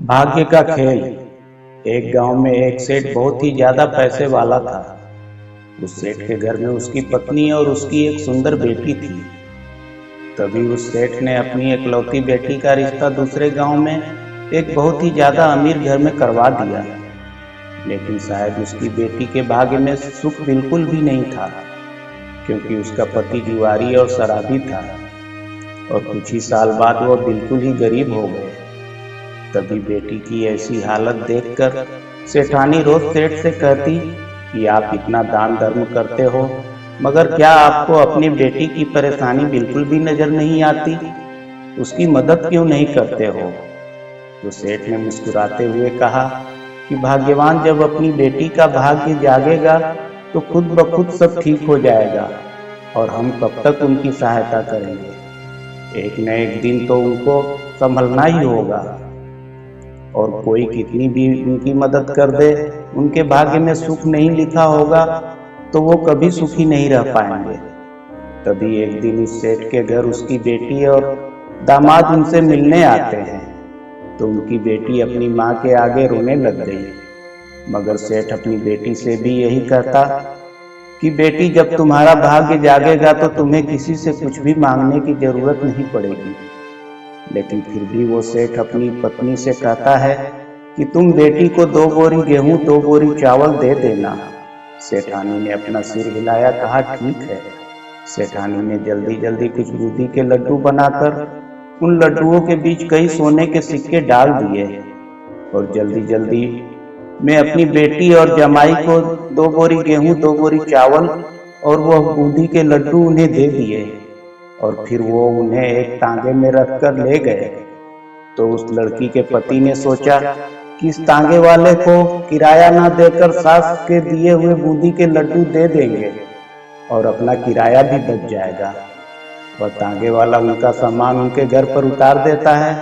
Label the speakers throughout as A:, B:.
A: भाग्य का खेल। एक गांव में एक सेठ बहुत ही ज्यादा पैसे वाला था। उस सेठ के घर में उसकी पत्नी और उसकी एक सुंदर बेटी थी। तभी उस सेठ ने अपनी इकलौती बेटी का रिश्ता दूसरे गांव में एक बहुत ही ज्यादा अमीर घर में करवा दिया। लेकिन शायद उसकी बेटी के भाग्य में सुख बिल्कुल भी नहीं था, क्योंकि उसका पति जुआरी और शराबी था और कुछ ही साल बाद वह बिल्कुल ही गरीब हो गए। तभी बेटी की ऐसी हालत देखकर सेठानी रोज सेठ से कहती कि आप इतना दान धर्म करते हो, मगर क्या आपको अपनी बेटी की परेशानी बिल्कुल भी नजर नहीं आती? उसकी मदद क्यों नहीं करते हो? तो सेठ ने मुस्कुराते हुए कहा कि भाग्यवान जब अपनी बेटी का भाग्य जागेगा तो खुद ब खुद सब ठीक हो जाएगा, और हम कब तक उनकी सहायता करेंगे? एक न एक दिन तो उनको संभलना ही होगा, और कोई कितनी भी उनकी मदद कर दे, उनके भाग्य में सुख नहीं लिखा होगा तो वो कभी सुखी नहीं रह पाएंगे। तभी एक दिन इस सेठ के घर उसकी बेटी और दामाद उनसे मिलने आते हैं। तो उनकी बेटी अपनी माँ के आगे रोने लग गई, मगर सेठ अपनी बेटी से भी यही कहता कि बेटी, जब तुम्हारा भाग्य जागेगा तो तुम्हें किसी से कुछ भी मांगने की जरूरत नहीं पड़ेगी। लेकिन फिर भी वो सेठ अपनी पत्नी से कहता है कि तुम बेटी को 2 बोरी गेहूं 2 बोरी चावल दे देना। सेठानी ने अपना सिर हिलाया, कहा ठीक है। सेठानी ने जल्दी जल्दी कुछ बूंदी के लड्डू बनाकर उन लड्डुओं के बीच कई सोने के सिक्के डाल दिए और जल्दी जल्दी में अपनी बेटी और जमाई को 2 बोरी गेहूं 2 बोरी चावल और वह बूंदी के लड्डू उन्हें दे दिए, और फिर वो उन्हें एक तांगे में रखकर ले गए। तो उस लड़की के पति ने सोचा कि इस तांगे वाले को किराया ना देकर सास के दिए हुए बूंदी के लड्डू दे देंगे और अपना किराया भी बच जाएगा। वह तांगे वाला उनका सामान उनके घर पर उतार देता है,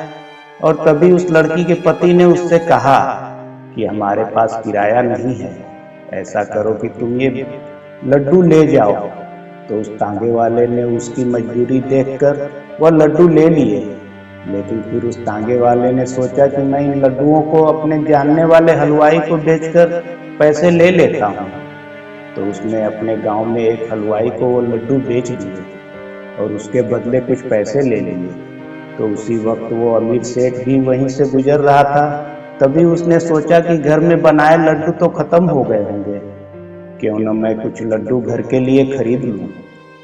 A: और तभी उस लड़की के पति ने उससे कहा कि हमारे पास किराया नहीं है, ऐसा करो कि तुम ये लड्डू ले जाओ। तो उस तांगे वाले ने उसकी मजबूरी देखकर वह लड्डू ले लिए। लेकिन फिर उस तांगे वाले ने सोचा कि मैं इन लड्डुओं को अपने जानने वाले हलवाई को बेचकर पैसे ले लेता हूँ। तो उसने अपने गांव में एक हलवाई को वो लड्डू बेच दिए और उसके बदले कुछ पैसे ले लिए। तो उसी वक्त वो अमीर सेठ भी वहीं से गुजर रहा था। तभी उसने सोचा कि घर में बनाए लड्डू तो खत्म हो गए होंगे, क्यों न मैं कुछ लड्डू घर के लिए खरीद लूं।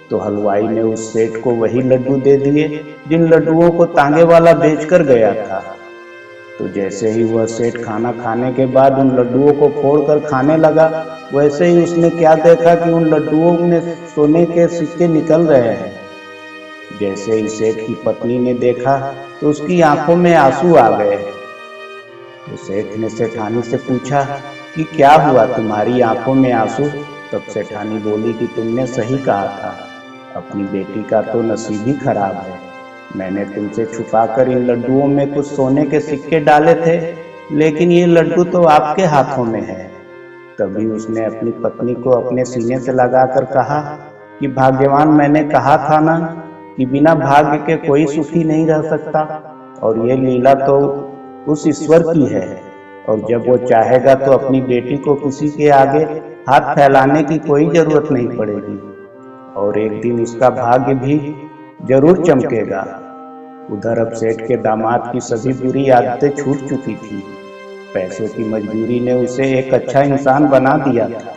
A: तो हलवाई ने उस सेठ को वही लड्डू दे दिए जिन लड्डुओं को तांगे वाला बेचकर गया था। तो जैसे ही वह सेठ खाना खाने के बाद उन लड्डुओं को फोड़कर खाने लगा, वैसे ही उसने क्या देखा कि उन लड्डुओं में सोने के सिक्के निकल रहे हैं। जैसे ही सेठ की पत्नी ने देखा तो उसकी आंखों में आंसू आ गए। तो सेठ ने सेठानी से पूछा कि क्या हुआ, तुम्हारी आंखों में आंसू? तब सेठानी बोली कि तुमने सही कहा था, अपनी बेटी का तो नसीब ही खराब है। मैंने तुमसे छुपाकर इन लड्डुओं में कुछ सोने के सिक्के डाले थे, लेकिन ये लड्डू तो आपके हाथों में है। तभी उसने अपनी पत्नी को अपने सीने से लगाकर कहा कि भाग्यवान, मैंने कहा था ना कि बिना भाग्य के कोई सुखी नहीं रह सकता, और ये लीला तो उस ईश्वर की है, और जब वो चाहेगा तो अपनी बेटी को किसी के आगे हाथ फैलाने की कोई जरूरत नहीं पड़ेगी, और एक दिन उसका भाग्य भी जरूर चमकेगा। उधर अब सेठ के दामाद की सभी बुरी आदतें छूट चुकी थी। पैसों की मजबूरी ने उसे एक अच्छा इंसान बना दिया था।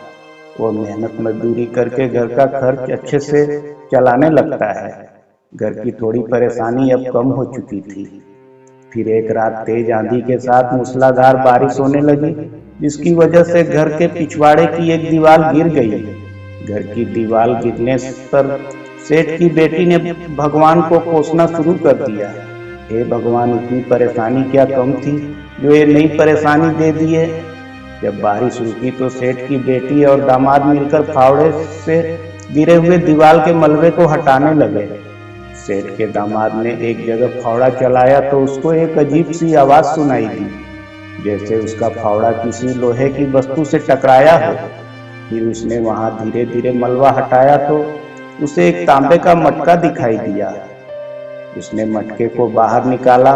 A: वो मेहनत मजदूरी करके घर का खर्च अच्छे से चलाने लगता है। घर की थोड़ी परेशानी अब कम हो चुकी थी। फिर एक रात तेज आंधी के साथ मूसलाधार बारिश होने लगी, जिसकी वजह से घर के पिछवाड़े की एक दीवार गिर गई। घर की दीवार गिरने पर सेठ की बेटी ने भगवान को कोसना शुरू कर दिया। हे भगवान, इतनी परेशानी क्या कम थी जो ये नई परेशानी दे दी है। जब बारिश रुकी तो सेठ की बेटी और दामाद मिलकर फावड़े से गिरे हुए दीवार के मलबे को हटाने लगे। सेठ के दामाद ने एक जगह फावड़ा चलाया तो उसको एक अजीब सी आवाज सुनाई दी, जैसे उसका फावड़ा किसी लोहे की वस्तु से टकराया हो। फिर उसने वहां धीरे धीरे मलबा हटाया तो उसे एक तांबे का मटका दिखाई दिया। उसने मटके को बाहर निकाला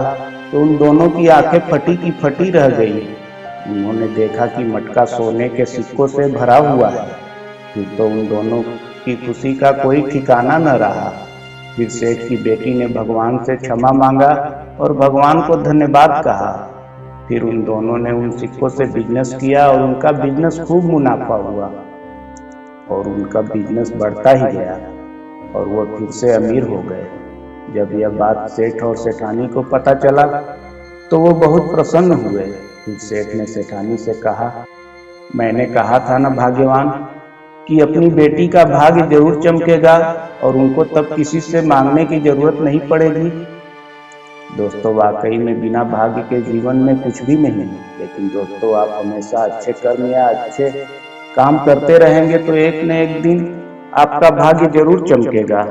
A: तो उन दोनों की आंखें फटी की फटी रह गई। उन्होंने देखा कि मटका सोने के सिक्कों से भरा हुआ है। फिर तो उन दोनों की खुशी का कोई ठिकाना न रहा। फिर सेठ की बेटी ने भगवान से क्षमा मांगा और भगवान को धन्यवाद कहा। फिर उन दोनों ने उन सिक्कों से बिजनेस किया और उनका बिजनेस खूब मुनाफा हुआ और उनका बिजनेस बढ़ता ही गया और वो फिर से अमीर हो गए। जब यह बात सेठ और सेठानी को पता चला तो वो बहुत प्रसन्न हुए। फिर सेठ ने सेठानी से कहा, मैंने कहा था ना भाग्यवान कि अपनी बेटी का भाग्य जरूर चमकेगा और उनको तब किसी से मांगने की जरूरत नहीं पड़ेगी। दोस्तों, वाकई में बिना भाग्य के जीवन में कुछ भी नहीं। लेकिन दोस्तों, आप हमेशा अच्छे कर्म या अच्छे काम करते रहेंगे तो एक न एक दिन आपका भाग्य जरूर चमकेगा।